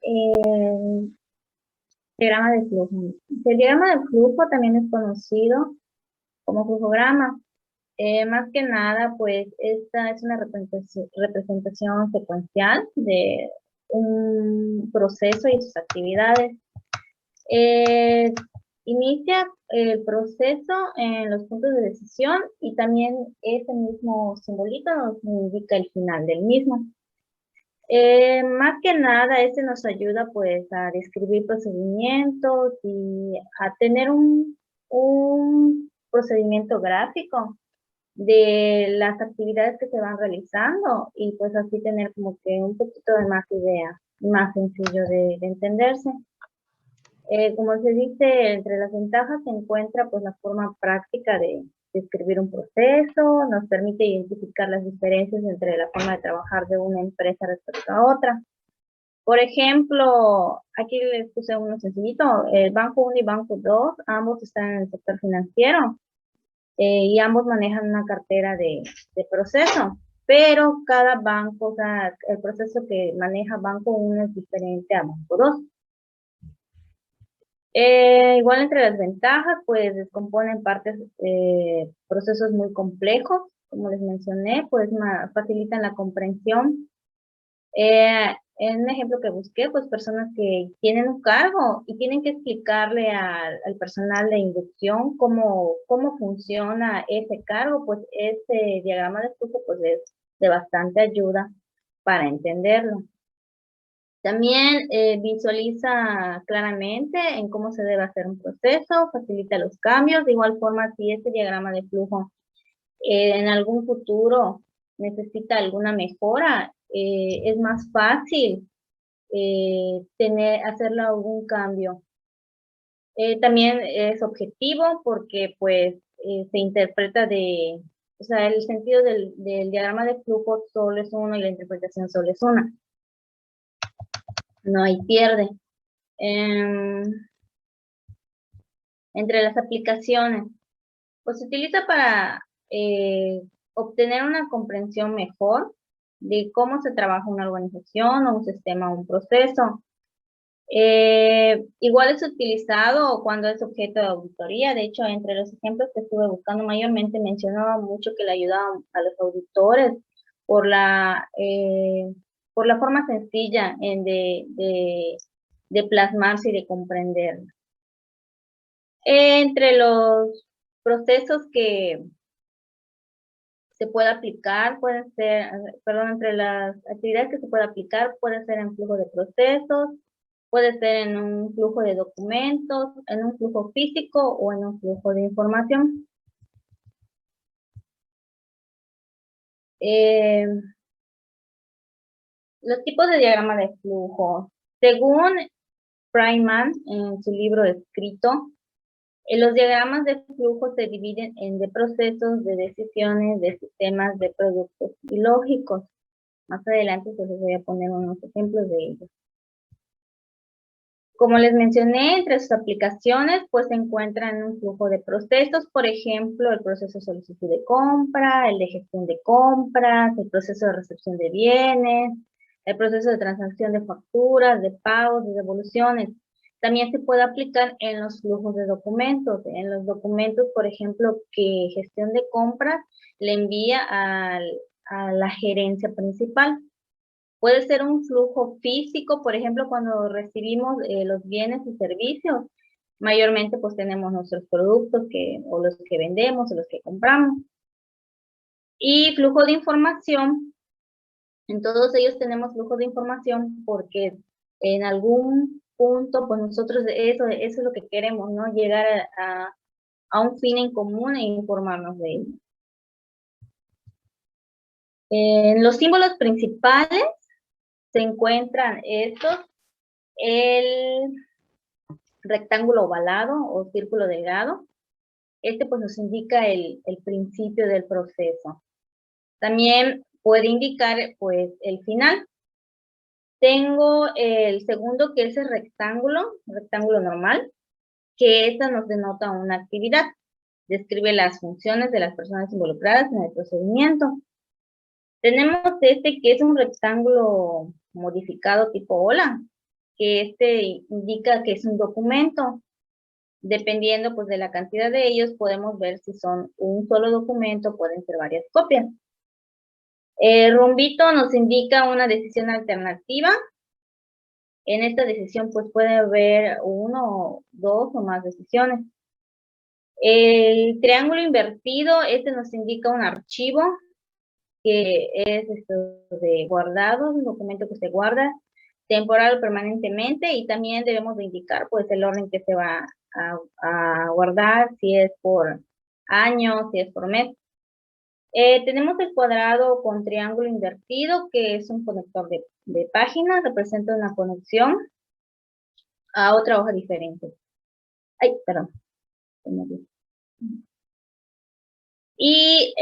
el diagrama de flujo. El diagrama de flujo también es conocido como flujograma. Más que nada, pues, esta es una representación secuencial de un proceso y sus actividades. Inicia el proceso en los puntos de decisión y también ese mismo simbolito nos indica el final del mismo. Más que nada, este nos ayuda pues a describir procedimientos y a tener un procedimiento gráfico de las actividades que se van realizando y pues así tener como que un poquito de más idea, más sencillo de entenderse. Como se dice, entre las ventajas se encuentra pues la forma práctica de describir un proceso, nos permite identificar las diferencias entre la forma de trabajar de una empresa respecto a otra. Por ejemplo, aquí les puse uno sencillito, el Banco 1 y Banco 2, ambos están en el sector financiero y ambos manejan una cartera de proceso, pero cada banco, o sea, el proceso que maneja Banco 1 es diferente a Banco 2. Igual entre las ventajas, pues descomponen partes, procesos muy complejos, como les mencioné, pues facilitan la comprensión. En un ejemplo que busqué, pues personas que tienen un cargo y tienen que explicarle al personal de inducción cómo funciona ese cargo, pues ese diagrama de flujo pues es de bastante ayuda para entenderlo. También visualiza claramente en cómo se debe hacer un proceso, facilita los cambios. De igual forma, si este diagrama de flujo en algún futuro necesita alguna mejora, es más fácil hacerle algún cambio. También es objetivo porque pues se interpreta o sea, el sentido del diagrama de flujo solo es uno y la interpretación solo es una. No hay pierde. Entre las aplicaciones, pues se utiliza para obtener una comprensión mejor de cómo se trabaja una organización o un sistema o un proceso. Igual es utilizado cuando es objeto de auditoría. De hecho, entre los ejemplos que estuve buscando mayormente mencionaba mucho que le ayudaba a los auditores por la forma sencilla de plasmarse y de comprender. Entre los procesos que se puede aplicar, pueden ser, perdón, entre las actividades que se puede aplicar, puede ser en flujo de procesos, puede ser en un flujo de documentos, en un flujo físico o en un flujo de información. Los tipos de diagrama de flujo. Según Freiman, en su libro escrito, los diagramas de flujo se dividen en de procesos, de decisiones, de sistemas, de productos y lógicos. Más adelante se les voy a poner unos ejemplos de ellos. Como les mencioné, entre sus aplicaciones, pues se encuentran un flujo de procesos, por ejemplo, el proceso de solicitud de compra, el de gestión de compras, el proceso de recepción de bienes, el proceso de transacción de facturas, de pagos, de devoluciones. También se puede aplicar en los flujos de documentos. En los documentos, por ejemplo, que gestión de compras le envía a la gerencia principal. Puede ser un flujo físico, por ejemplo, cuando recibimos los bienes y servicios, mayormente pues tenemos nuestros productos o los que vendemos o los que compramos. Y flujo de información, en todos ellos tenemos flujo de información porque en algún punto pues nosotros eso es lo que queremos, ¿no? Llegar a un fin en común e informarnos de ello. En los símbolos principales se encuentran estos, el rectángulo ovalado o círculo delgado. Este pues nos indica el principio del proceso. También puede indicar pues el final. Tengo el segundo que es el rectángulo normal, que esta nos denota una actividad. Describe las funciones de las personas involucradas en el procedimiento. Tenemos este que es un rectángulo modificado tipo ola, que este indica que es un documento. Dependiendo pues de la cantidad de ellos, podemos ver si son un solo documento, pueden ser varias copias. El rombito nos indica una decisión alternativa. En esta decisión pues puede haber uno, dos o más decisiones. El triángulo invertido, este nos indica un archivo que es esto de guardado, un documento que se guarda temporal o permanentemente, y también debemos de indicar pues el orden que se va a guardar, si es por año, si es por mes. Tenemos el cuadrado con triángulo invertido, que es un conector de páginas, representa una conexión a otra hoja diferente. Ay, perdón. Y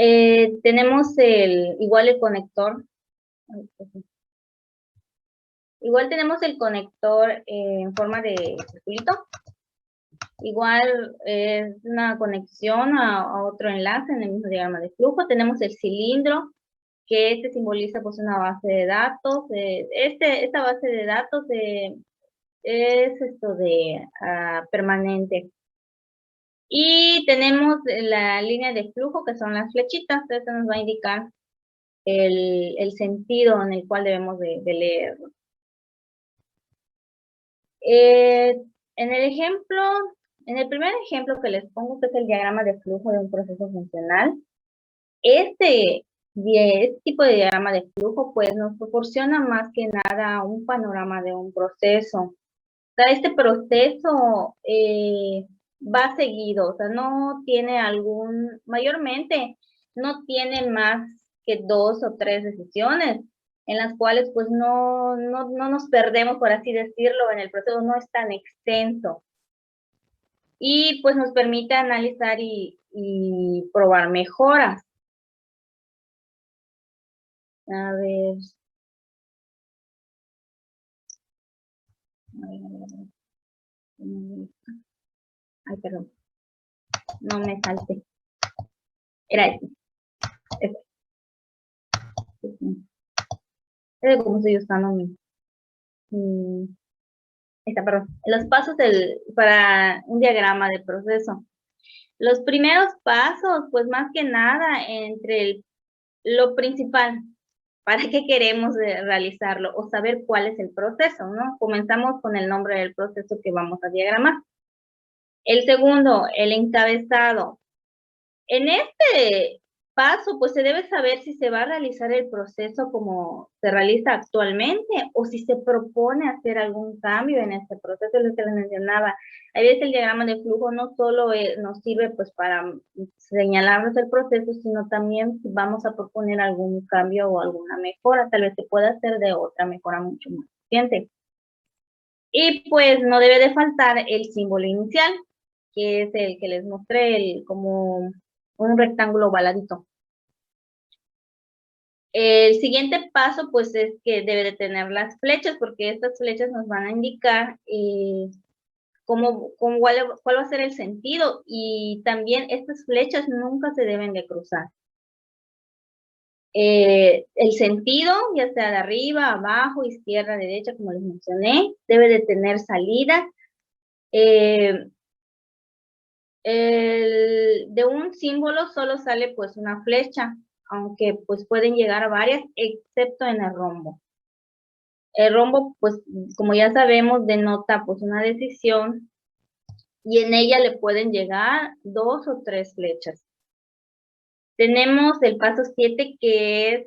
tenemos igual el conector. Igual tenemos el conector en forma de circulito. Igual es una conexión a otro enlace en el mismo diagrama de flujo. Tenemos el cilindro, que este simboliza pues una base de datos. Esta base de datos es esto de permanente. Y tenemos la línea de flujo, que son las flechitas. Esto nos va a indicar el sentido en el cual debemos de leerlo. En el primer ejemplo que les pongo, que es el diagrama de flujo de un proceso funcional, este tipo de diagrama de flujo pues nos proporciona más que nada un panorama de un proceso. O sea, este proceso va seguido, o sea, no tiene mayormente no tiene más que 2 o 3 decisiones, en las cuales pues no nos perdemos, por así decirlo, en el proceso, no es tan extenso. Y pues nos permite analizar y probar mejoras. A ver. Ay, perdón. No me salte. Era este. Es como estoy usando perdón. Los pasos para un diagrama de proceso. Los primeros pasos, pues más que nada, lo principal, ¿para qué queremos realizarlo? O saber cuál es el proceso, ¿no? Comenzamos con el nombre del proceso que vamos a diagramar. El segundo, el encabezado. En este paso, pues se debe saber si se va a realizar el proceso como se realiza actualmente o si se propone hacer algún cambio en este proceso, lo que les mencionaba. A veces el diagrama de flujo no solo nos sirve pues para señalarnos el proceso, sino también si vamos a proponer algún cambio o alguna mejora, tal vez se pueda hacer de otra mejora mucho más eficiente. Y pues no debe de faltar el símbolo inicial, que es el que les mostré, como un rectángulo ovaladito. El siguiente paso, pues, es que debe de tener las flechas, porque estas flechas nos van a indicar cuál va a ser el sentido, y también estas flechas nunca se deben de cruzar. El sentido, ya sea de arriba, abajo, izquierda, derecha, como les mencioné, debe de tener salida. De un símbolo solo sale pues una flecha, aunque pues pueden llegar a varias, excepto en el rombo. El rombo, pues como ya sabemos, denota pues una decisión y en ella le pueden llegar 2 o 3 flechas. Tenemos el paso 7, que es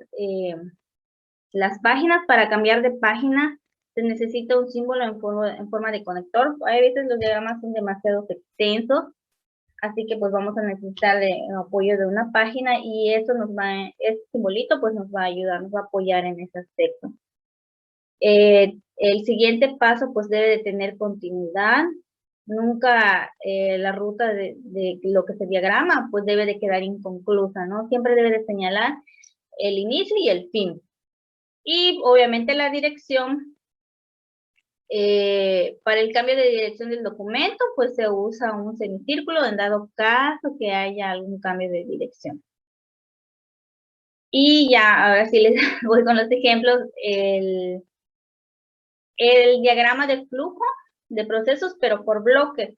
las páginas. Para cambiar de página se necesita un símbolo en forma de conector. A veces los diagramas son demasiado extensos, así que pues vamos a necesitar el apoyo de una página, y eso este simbolito pues nos va a ayudar, nos va a apoyar en ese aspecto. El siguiente paso pues debe de tener continuidad. Nunca la ruta de lo que se diagrama pues debe de quedar inconclusa, ¿no? Siempre debe de señalar el inicio y el fin. Y obviamente la dirección. Para el cambio de dirección del documento, pues se usa un semicírculo en dado caso que haya algún cambio de dirección. Y ya, ahora sí les voy con los ejemplos. el diagrama de flujo de procesos, pero por bloques.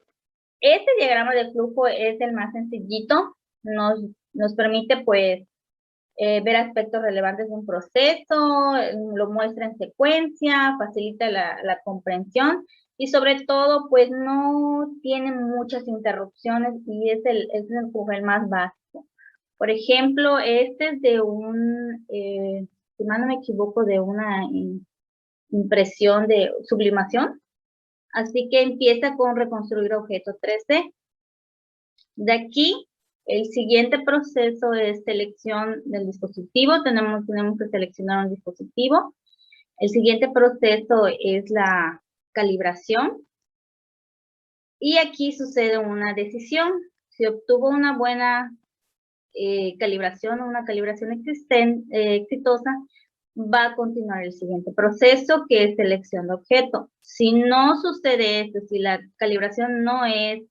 Este diagrama de flujo es el más sencillito, nos permite pues ver aspectos relevantes de un proceso, lo muestra en secuencia, facilita la comprensión y sobre todo pues no tiene muchas interrupciones y es el flujo el más básico. Por ejemplo, este es de si mal no me equivoco, de una impresión de sublimación. Así que empieza con reconstruir objeto 3D. De aquí, el siguiente proceso es selección del dispositivo. Tenemos que seleccionar un dispositivo. El siguiente proceso es la calibración. Y aquí sucede una decisión. Si obtuvo una buena calibración o una calibración exitosa, va a continuar el siguiente proceso, que es selección de objeto. Si no sucede esto, si la calibración no es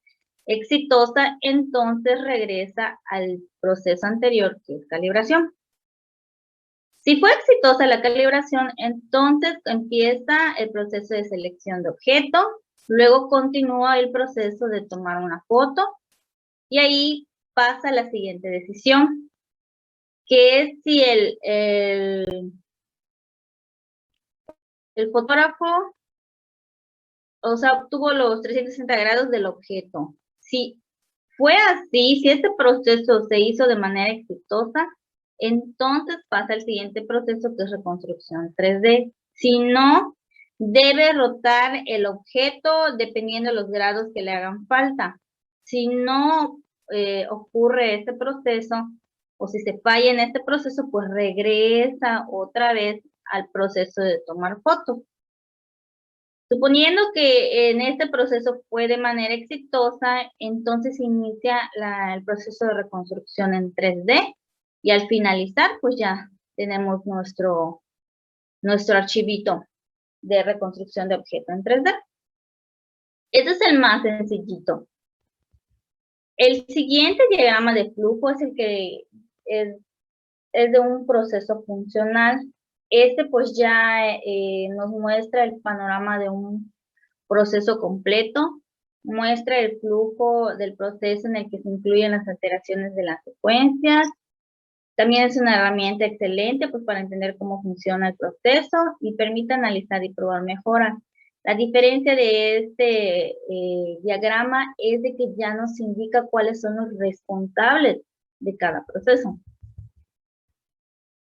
exitosa, entonces regresa al proceso anterior, que es calibración. Si fue exitosa la calibración, entonces empieza el proceso de selección de objeto, luego continúa el proceso de tomar una foto, y ahí pasa la siguiente decisión, que es si el fotógrafo, o sea, obtuvo los 360 grados del objeto. Si fue así, si este proceso se hizo de manera exitosa, entonces pasa al siguiente proceso, que es reconstrucción 3D. Si no, debe rotar el objeto dependiendo de los grados que le hagan falta. Si no ocurre este proceso, o si se falla en este proceso, pues regresa otra vez al proceso de tomar fotos. Suponiendo que en este proceso fue de manera exitosa, entonces inicia el proceso de reconstrucción en 3D y al finalizar, pues ya tenemos nuestro archivito de reconstrucción de objeto en 3D. Este es el más sencillito. El siguiente diagrama de flujo es el que es de un proceso funcional. Este pues ya nos muestra el panorama de un proceso completo, muestra el flujo del proceso en el que se incluyen las alteraciones de las secuencias. También es una herramienta excelente pues para entender cómo funciona el proceso y permite analizar y probar mejoras. La diferencia de este diagrama es de que ya nos indica cuáles son los responsables de cada proceso.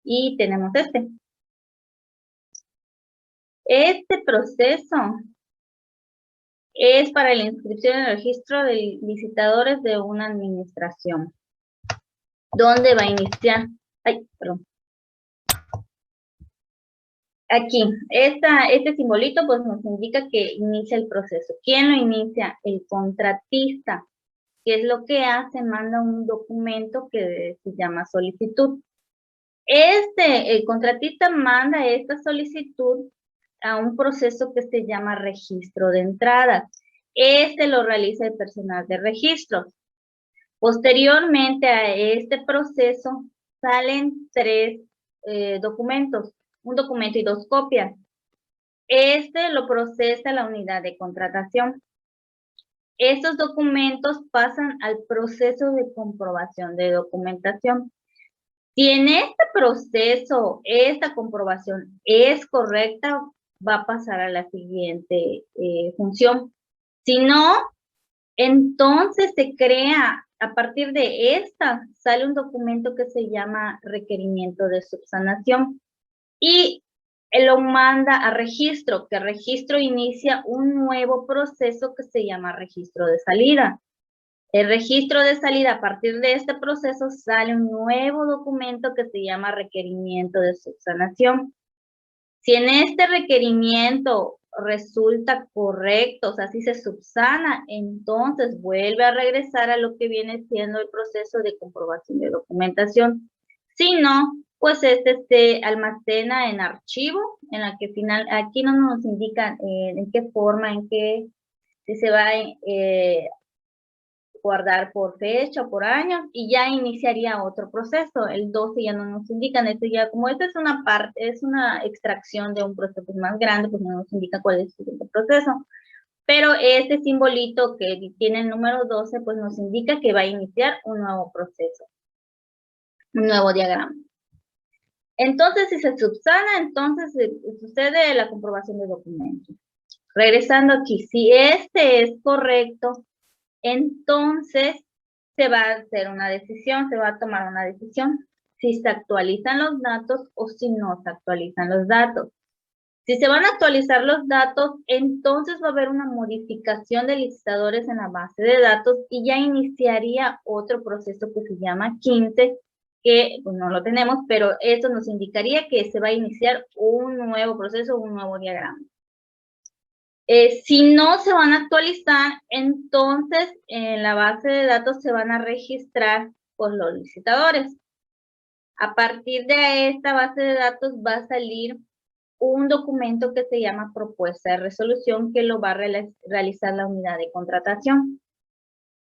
Y tenemos este. Este proceso es para la inscripción en el registro de licitadores de una administración. ¿Dónde va a iniciar? Ay, perdón. Aquí, este simbolito pues nos indica que inicia el proceso. ¿Quién lo inicia? El contratista. ¿Qué es lo que hace? Manda un documento que se llama solicitud. El contratista manda esta solicitud a un proceso que se llama registro de entradas. Este lo realiza el personal de registros. Posteriormente a este proceso salen 3 documentos, un documento y 2 copias. Este lo procesa la unidad de contratación. Estos documentos pasan al proceso de comprobación de documentación. Si en este proceso esta comprobación es correcta, va a pasar a la siguiente función. Si no, entonces se crea, a partir de esta, sale un documento que se llama requerimiento de subsanación y lo manda a registro, que registro inicia un nuevo proceso que se llama registro de salida. El registro de salida, a partir de este proceso, sale un nuevo documento que se llama requerimiento de subsanación. Si en este requerimiento resulta correcto, o sea, si se subsana, entonces vuelve a regresar a lo que viene siendo el proceso de comprobación de documentación. Si no, pues este se almacena en archivo, en la que aquí no nos indican en qué forma, si se va guardar por fecha o por año y ya iniciaría otro proceso. El 12 ya no nos indican, esto ya como esta es una parte, es una extracción de un proceso más grande, pues no nos indica cuál es el siguiente proceso. Pero este simbolito que tiene el número 12, pues nos indica que va a iniciar un nuevo proceso, un nuevo diagrama. Entonces, si se subsana, entonces sucede la comprobación de documentos. Regresando aquí, si este es correcto, entonces se va a hacer una decisión, se va a tomar una decisión si se actualizan los datos o si no se actualizan los datos. Si se van a actualizar los datos, entonces va a haber una modificación de listadores en la base de datos y ya iniciaría otro proceso que se llama 15, que pues, no lo tenemos, pero eso nos indicaría que se va a iniciar un nuevo proceso, un nuevo diagrama. Si no se van a actualizar, entonces en la base de datos se van a registrar pues, los licitadores. A partir de esta base de datos va a salir un documento que se llama propuesta de resolución que lo va a realizar la unidad de contratación.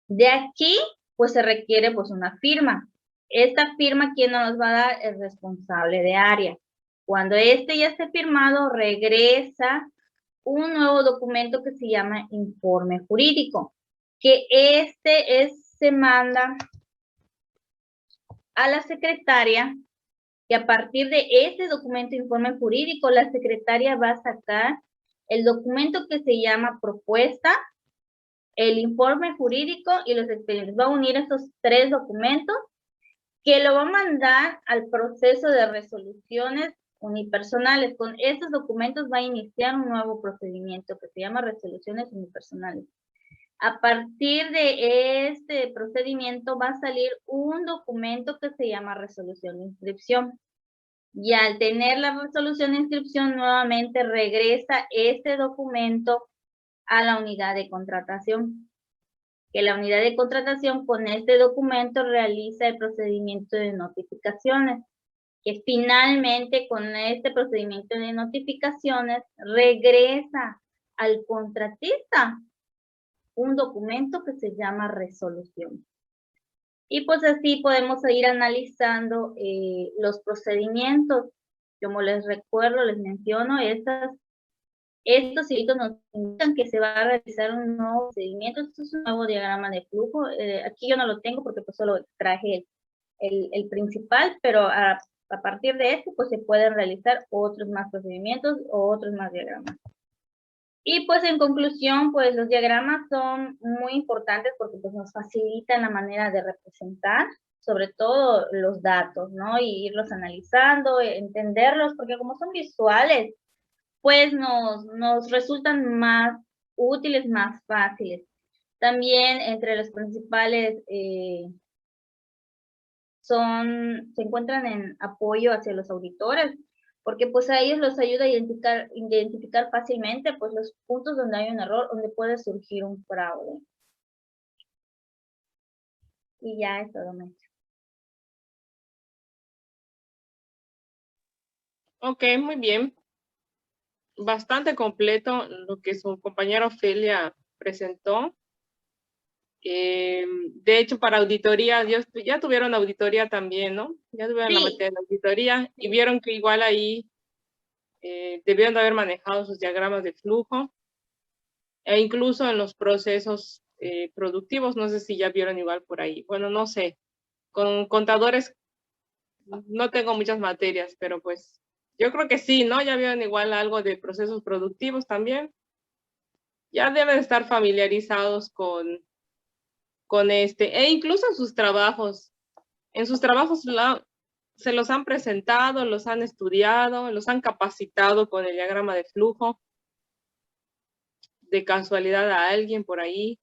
De aquí, pues se requiere pues una firma. Esta firma, ¿quién nos va a dar? El responsable de área. Cuando este ya esté firmado, regresa un nuevo documento que se llama informe jurídico, que se manda a la secretaria, y a partir de ese documento informe jurídico, la secretaria va a sacar el documento que se llama propuesta, el informe jurídico y los expedientes. Va a unir esos tres documentos que lo va a mandar al proceso de resoluciones unipersonales. Con estos documentos va a iniciar un nuevo procedimiento que se llama resoluciones unipersonales. A partir de este procedimiento va a salir un documento que se llama resolución de inscripción. Y al tener la resolución de inscripción, nuevamente regresa este documento a la unidad de contratación. Que la unidad de contratación con este documento realiza el procedimiento de notificaciones. Que finalmente con este procedimiento de notificaciones regresa al contratista un documento que se llama resolución. Y pues así podemos ir analizando los procedimientos. Como les recuerdo, les menciono, estos hitos nos indican que se va a realizar un nuevo procedimiento. Esto es un nuevo diagrama de flujo. Aquí yo no lo tengo porque pues solo extraje el principal, pero a partir de este pues se pueden realizar otros más procedimientos o otros más diagramas. Y pues en conclusión, pues los diagramas son muy importantes porque pues nos facilitan la manera de representar, sobre todo los datos, ¿no? Y irlos analizando, entenderlos, porque como son visuales, pues nos resultan más útiles, más fáciles. También entre los principales se encuentran en apoyo hacia los auditores, porque pues a ellos los ayuda a identificar fácilmente pues los puntos donde hay un error, donde puede surgir un fraude. Y ya es todo, maestro. Ok, muy bien. Bastante completo lo que su compañera Ofelia presentó. De hecho, para auditoría, ya tuvieron auditoría también, ¿no? Ya tuvieron la materia de auditoría y vieron que igual ahí debieron de haber manejado sus diagramas de flujo e incluso en los procesos productivos, no sé si ya vieron igual por ahí. Bueno, no sé, con contadores no tengo muchas materias, pero pues yo creo que sí, ¿no? Ya vieron igual algo de procesos productivos también. Ya deben estar familiarizados con e incluso en sus trabajos. En sus trabajos se los han presentado, los han estudiado, los han capacitado con el diagrama de flujo. De casualidad a alguien por ahí.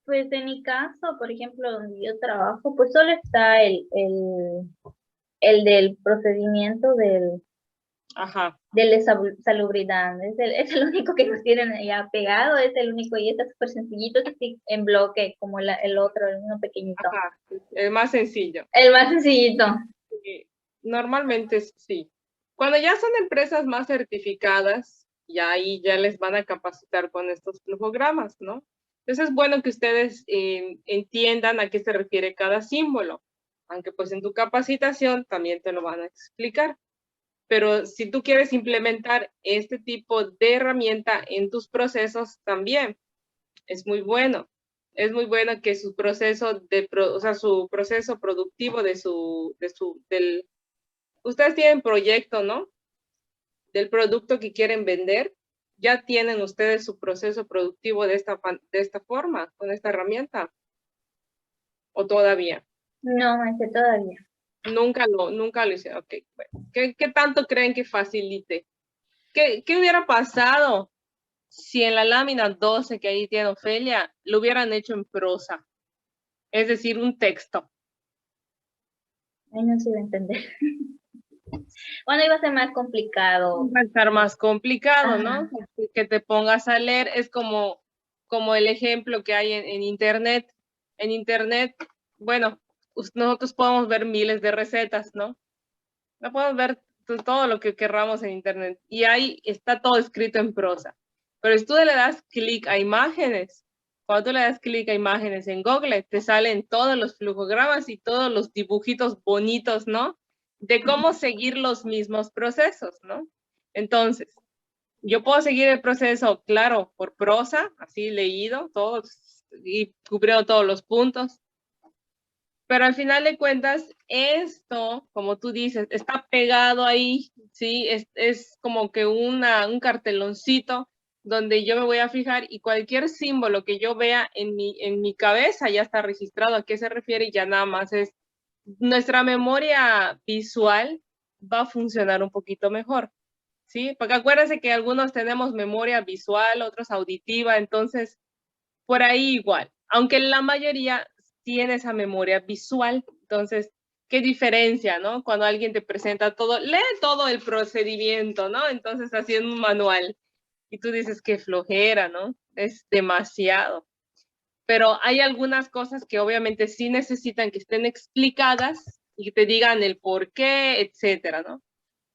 Pues en mi caso, por ejemplo, donde yo trabajo, pues solo está el del procedimiento de salubridad. Es el único que nos tienen ya pegado, es el único y está súper sencillito, así en bloque, como el otro, el uno pequeñito. Ajá, el más sencillo. El más sencillito. Normalmente sí. Cuando ya son empresas más certificadas, y ahí ya les van a capacitar con estos flujogramas, ¿no? Entonces es bueno que ustedes entiendan a qué se refiere cada símbolo, aunque pues en tu capacitación también te lo van a explicar. Pero si tú quieres implementar este tipo de herramienta en tus procesos también, es muy bueno. Es muy bueno que su proceso su proceso productivo ustedes tienen proyecto, ¿no? Del producto que quieren vender, ya tienen ustedes su proceso productivo de esta forma, con esta herramienta, o todavía. No, todavía. Nunca lo hice. Ok, bueno. ¿Qué tanto creen que facilite? ¿Qué hubiera pasado si en la lámina 12 que ahí tiene Ofelia lo hubieran hecho en prosa? Es decir, un texto. Ahí no se iba a entender. Bueno, iba a ser más complicado. Va a estar más complicado, ¿no? Ajá. Que te pongas a leer, es como el ejemplo que hay en Internet. En Internet, bueno, nosotros podemos ver miles de recetas, ¿no? No podemos ver todo lo que querramos en Internet. Y ahí está todo escrito en prosa. Pero si tú le das clic a imágenes, cuando tú le das clic a imágenes en Google, te salen todos los flujogramas y todos los dibujitos bonitos, ¿no? De cómo seguir los mismos procesos, ¿no? Entonces, yo puedo seguir el proceso, claro, por prosa, así leído, todos y cubriendo todos los puntos. Pero al final de cuentas, esto, como tú dices, está pegado ahí, ¿sí? Es como que un carteloncito donde yo me voy a fijar y cualquier símbolo que yo vea en mi cabeza ya está registrado a qué se refiere y ya nada más es nuestra memoria visual va a funcionar un poquito mejor, ¿sí? Porque acuérdense que algunos tenemos memoria visual, otros auditiva, entonces por ahí igual, aunque la mayoría tiene esa memoria visual, entonces, ¿qué diferencia, no? Cuando alguien te presenta todo, lee todo el procedimiento, ¿no? Entonces, así en un manual, y tú dices, qué flojera, ¿no? Es demasiado. Pero hay algunas cosas que obviamente sí necesitan que estén explicadas y que te digan el por qué, etcétera, ¿no?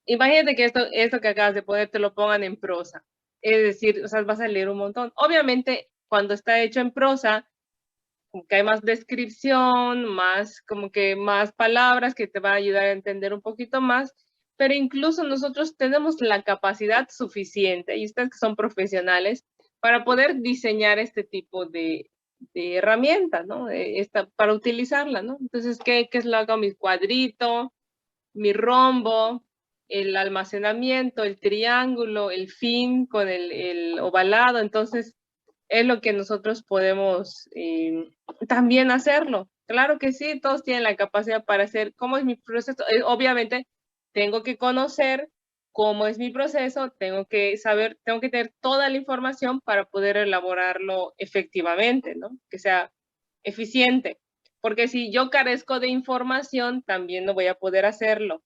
Imagínate que esto que acabas de poner te lo pongan en prosa. Es decir, o sea, vas a leer un montón. Obviamente, cuando está hecho en prosa, como que hay más descripción, como que más palabras que te van a ayudar a entender un poquito más, pero incluso nosotros tenemos la capacidad suficiente, y ustedes que son profesionales, para poder diseñar este tipo de herramientas, ¿no? Para utilizarla, ¿no? Entonces, ¿qué es lo que hago? Mi cuadrito, mi rombo, el almacenamiento, el triángulo, el fin con el ovalado. Entonces, es lo que nosotros podemos también hacerlo. Claro que sí, todos tienen la capacidad para hacer cómo es mi proceso. Obviamente, tengo que conocer cómo es mi proceso, tengo que saber, tengo que tener toda la información para poder elaborarlo efectivamente, ¿no? Que sea eficiente. Porque si yo carezco de información, también no voy a poder hacerlo,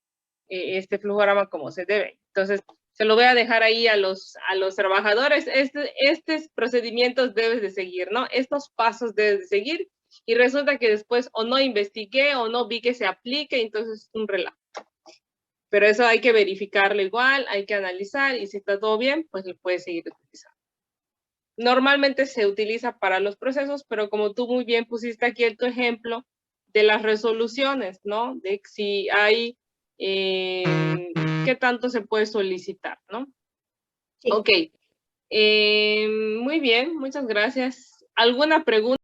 este flujograma como se debe. Entonces, se lo voy a dejar ahí a los trabajadores. Estos procedimientos debes de seguir, ¿no? Estos pasos debes de seguir. Y resulta que después o no investigué o no vi que se aplique, entonces es un relajo. Pero eso hay que verificarlo igual, hay que analizar y si está todo bien, pues lo puedes seguir utilizando. Normalmente se utiliza para los procesos, pero como tú muy bien pusiste aquí en tu ejemplo de las resoluciones, ¿no? De si hay, qué tanto se puede solicitar, ¿no? Sí. Ok. Muy bien, muchas gracias. ¿Alguna pregunta?